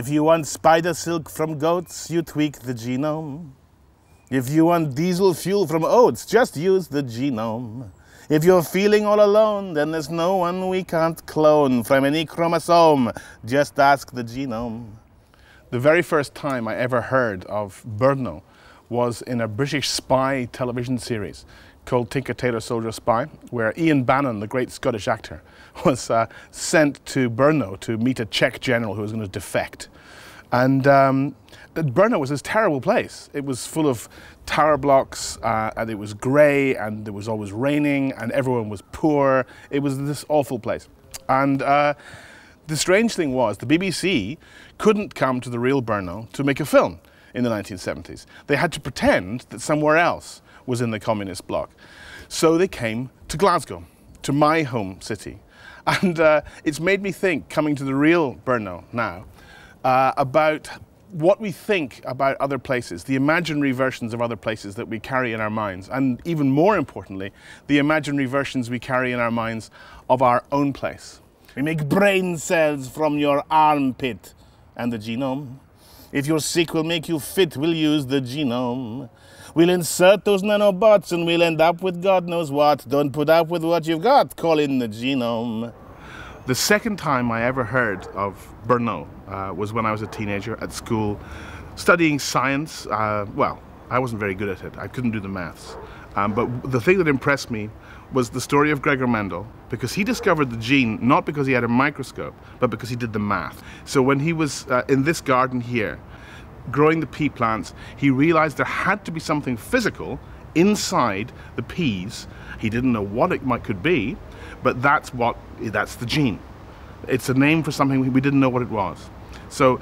If you want spider silk from goats, you tweak the genome. If you want diesel fuel from oats, just use the genome. If you're feeling all alone, then there's no one we can't clone from any chromosome. Just ask the genome. The very first time I ever heard of Brno was in a British spy television series called Tinker Tailor Soldier Spy, where Ian Bannon, the great Scottish actor, was sent to Brno to meet a Czech general who was going to defect. And Brno was this terrible place. It was full of tower blocks, and it was grey, and it was always raining, and everyone was poor. It was this awful place. And the strange thing was, the BBC couldn't come to the real Brno to make a film in the 1970s. They had to pretend that somewhere else was in the communist bloc. So they came to Glasgow, to my home city. And it's made me think, coming to the real Brno now, about what we think about other places, the imaginary versions of other places that we carry in our minds, and even more importantly, the imaginary versions we carry in our minds of our own place. We make brain cells from your armpit and the genome. If you're sick, we'll make you fit, we'll use the genome. We'll insert those nanobots and we'll end up with God knows what. Don't put up with what you've got, call in the genome. The second time I ever heard of Brno was when I was a teenager at school studying science. Well, I wasn't very good at it. I couldn't do the maths. But the thing that impressed me was the story of Gregor Mendel, because he discovered the gene not because he had a microscope, but because he did the math. So when he was in this garden here, growing the pea plants, he realized there had to be something physical inside the peas. He didn't know what it could be, but that's the gene. It's a name for something we didn't know what it was. So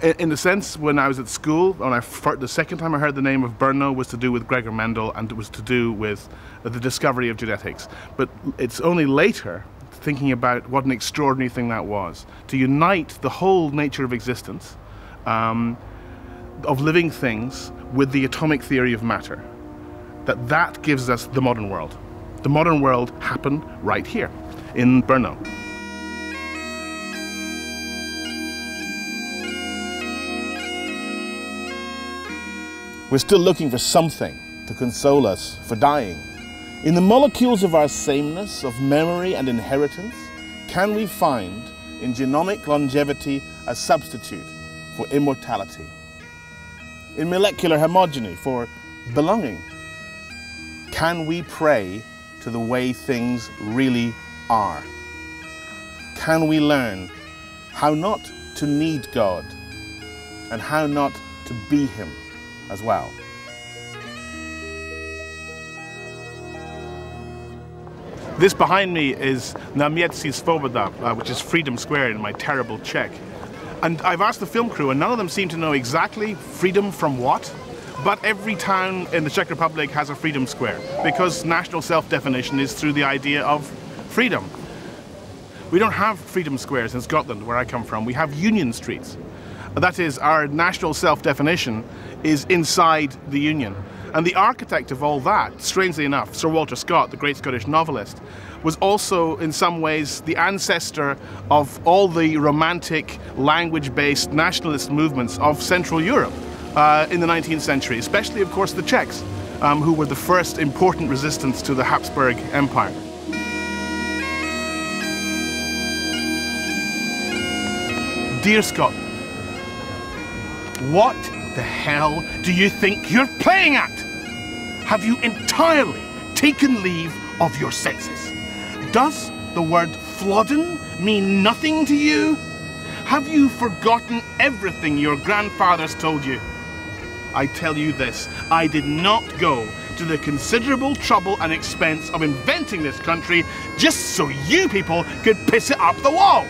in a sense, when I was at school, the second time I heard the name of Brno was to do with Gregor Mendel, and it was to do with the discovery of genetics. But it's only later, thinking about what an extraordinary thing that was, to unite the whole nature of existence, of living things, with the atomic theory of matter, that gives us the modern world. The modern world happened right here, in Brno. We're still looking for something to console us for dying. In the molecules of our sameness, of memory and inheritance, can we find in genomic longevity a substitute for immortality? In molecular homogeny for belonging? Can we pray to the way things really are? Can we learn how not to need God and how not to be Him as well? This behind me is Náměstí Svoboda, which is Freedom Square in my terrible Czech. And I've asked the film crew, and none of them seem to know exactly freedom from what, but every town in the Czech Republic has a freedom square, because national self-definition is through the idea of freedom. We don't have freedom squares in Scotland, where I come from. We have union streets. That is, our national self-definition is inside the Union. And the architect of all that, strangely enough, Sir Walter Scott, the great Scottish novelist, was also in some ways the ancestor of all the romantic, language-based nationalist movements of Central Europe in the 19th century, especially, of course, the Czechs, who were the first important resistance to the Habsburg Empire. Dear Scotland, what the hell do you think you're playing at? Have you entirely taken leave of your senses? Does the word flodden mean nothing to you? Have you forgotten everything your grandfathers told you? I tell you this, I did not go to the considerable trouble and expense of inventing this country just so you people could piss it up the wall.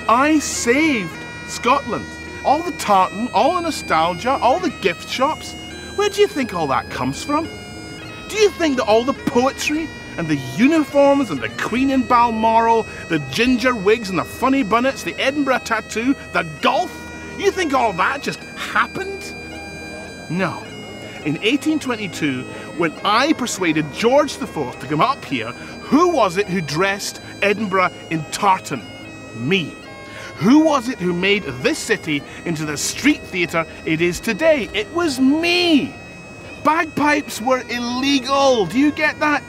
I saved Scotland. All the tartan, all the nostalgia, all the gift shops. Where do you think all that comes from? Do you think that all the poetry and the uniforms and the Queen in Balmoral, the ginger wigs and the funny bonnets, the Edinburgh tattoo, the golf, you think all that just happened? No. In 1822, when I persuaded George IV to come up here, who was it who dressed Edinburgh in tartan? Me. Who was it who made this city into the street theatre it is today? It was me. Bagpipes were illegal. Do you get that?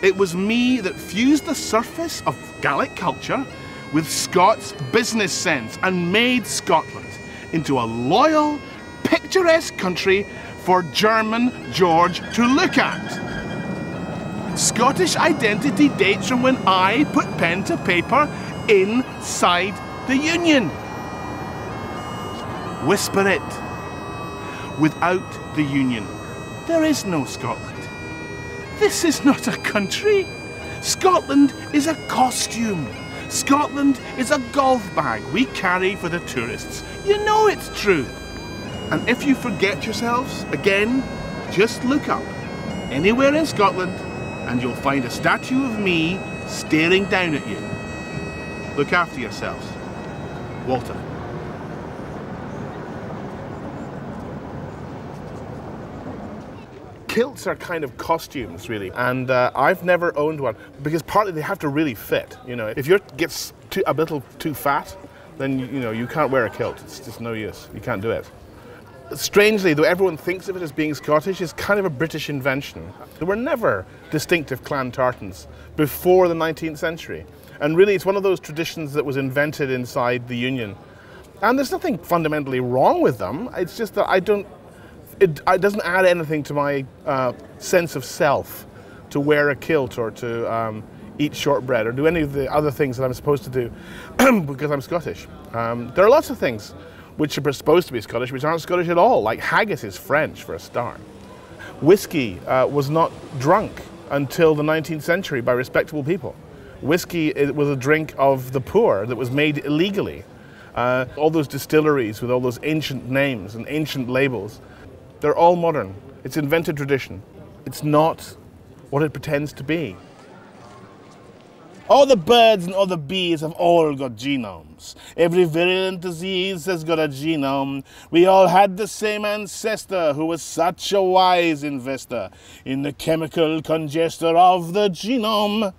It was me that fused the surface of Gaelic culture with Scots business sense and made Scotland into a loyal, picturesque country for German George to look at. Scottish identity dates from when I put pen to paper inside the Union. Whisper it. Without the Union, there is no Scotland. This is not a country. Scotland is a costume. Scotland is a golf bag we carry for the tourists. You know it's true. And if you forget yourselves, again, just look up anywhere in Scotland and you'll find a statue of me staring down at you. Look after yourselves. Walter. Kilts are kind of costumes, really, and I've never owned one because partly they have to really fit. You know, if yours gets a little too fat, then you can't wear a kilt. It's just no use. You can't do it. Strangely, though everyone thinks of it as being Scottish, it's kind of a British invention. There were never distinctive clan tartans before the 19th century, and really, it's one of those traditions that was invented inside the Union. And there's nothing fundamentally wrong with them. It's just that it doesn't add anything to my sense of self to wear a kilt or to eat shortbread or do any of the other things that I'm supposed to do because I'm Scottish. There are lots of things which are supposed to be Scottish which aren't Scottish at all, like haggis is French for a start. Whiskey was not drunk until the 19th century by respectable people. Whiskey was a drink of the poor that was made illegally. All those distilleries with all those ancient names and ancient labels, they're all modern. It's invented tradition. It's not what it pretends to be. All the birds and all the bees have all got genomes. Every virulent disease has got a genome. We all had the same ancestor who was such a wise investor in the chemical congester of the genome.